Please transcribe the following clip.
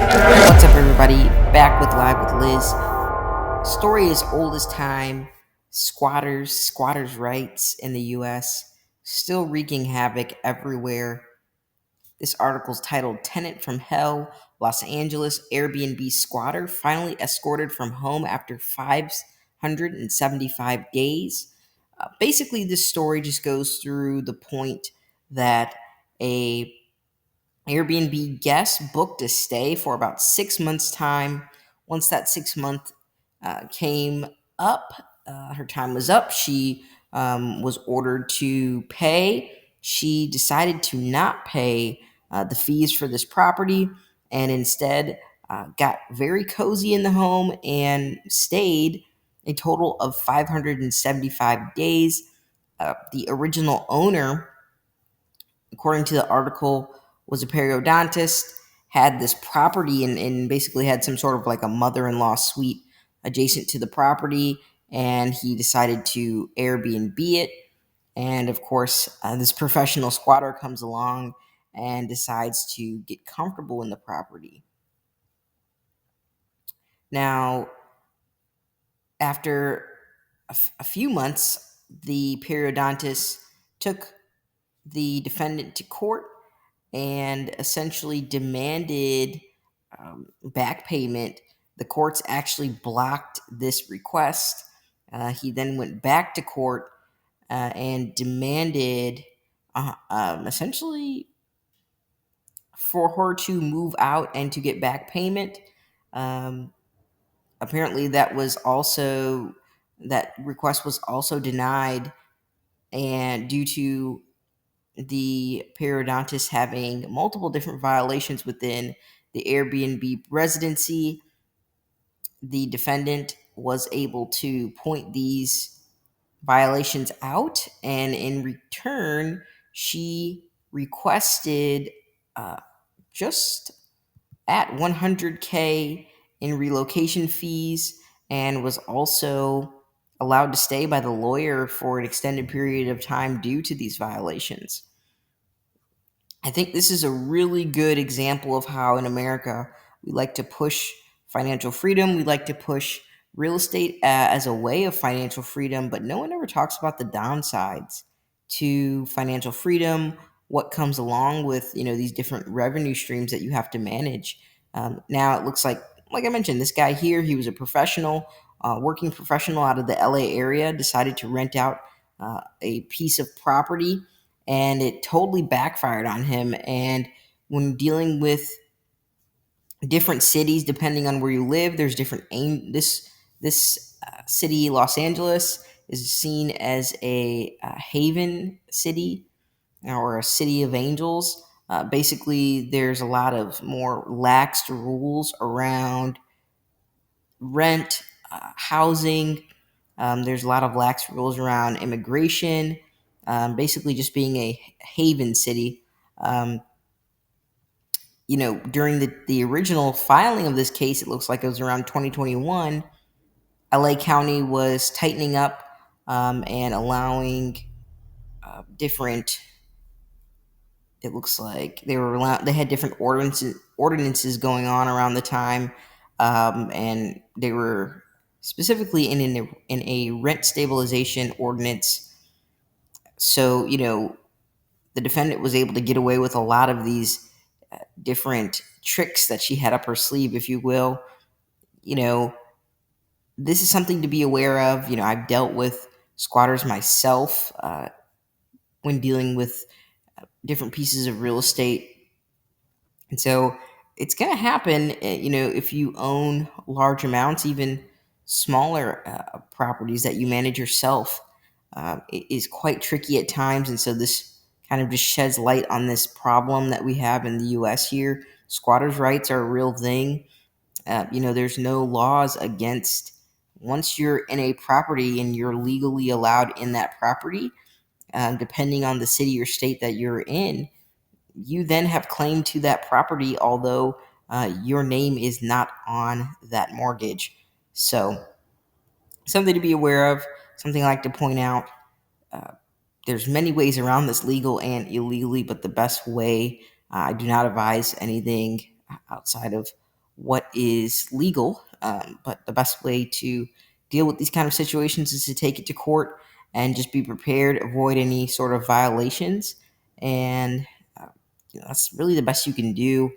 What's up, everybody? Back with Live with Liz. Story as old as time. Squatters' rights in the U.S. still wreaking havoc everywhere. This article is titled "Tenant from Hell: Los Angeles Airbnb squatter finally escorted from home after 575 days." Basically, this story just goes through the point that a Airbnb guest booked a stay for about 6 months' time. Once that 6 month came up, her time was up. She was ordered to pay. She decided to not pay the fees for this property and instead got very cozy in the home and stayed a total of 575 days. The original owner, according to the article, was a periodontist, had this property and basically had some sort of like a mother-in-law suite adjacent to the property, and he decided to Airbnb it. And of course, this professional squatter comes along and decides to get comfortable in the property. Now, after a few months, the periodontist took the defendant to court and essentially demanded back payment. The courts actually blocked this request. He then went back to court and demanded essentially for her to move out and to get back payment. Um, Apparently, that request was also denied, and due to the periodontist having multiple different violations within the Airbnb residency, the defendant was able to point these violations out, and in return, she requested uh, just at 100K in relocation fees and was also allowed to stay by the lawyer for an extended period of time due to these violations. I think this is a really good example of how in America we like to push financial freedom. We like to push real estate as a way of financial freedom, but no one ever talks about the downsides to financial freedom, what comes along with these different revenue streams that you have to manage. Now it looks like I mentioned, this guy here, he was a professional, working professional out of the LA area, decided to rent out a piece of property, and it totally backfired on him. And when dealing with different cities, depending on where you live, there's different aim. This city, Los Angeles, is seen as a haven city or a city of angels. Basically, there's a lot of more laxed rules around rent, housing. There's a lot of lax rules around immigration. Basically, just being a haven city. Um, During the original filing of this case, it looks like it was around 2021. LA County was tightening up and allowing different. It looks like they had different ordinances going on around the time, and they were specifically in a rent stabilization ordinance. So the defendant was able to get away with a lot of these different tricks that she had up her sleeve, if you will. You know, this is something to be aware of. I've dealt with squatters myself when dealing with different pieces of real estate. And so it's going to happen, if you own large amounts, even smaller properties that you manage yourself. It is quite tricky at times. And so this kind of just sheds light on this problem that we have in the US here. Squatters' rights are a real thing. There's no laws against, once you're in a property and you're legally allowed in that property, depending on the city or state that you're in, you then have claim to that property, although your name is not on that mortgage. So, something to be aware of, something I like to point out. Uh, there's many ways around this, legal and illegally, but the best way, I do not advise anything outside of what is legal. But the best way to deal with these kind of situations is to take it to court and just be prepared, avoid any sort of violations, and that's really the best you can do.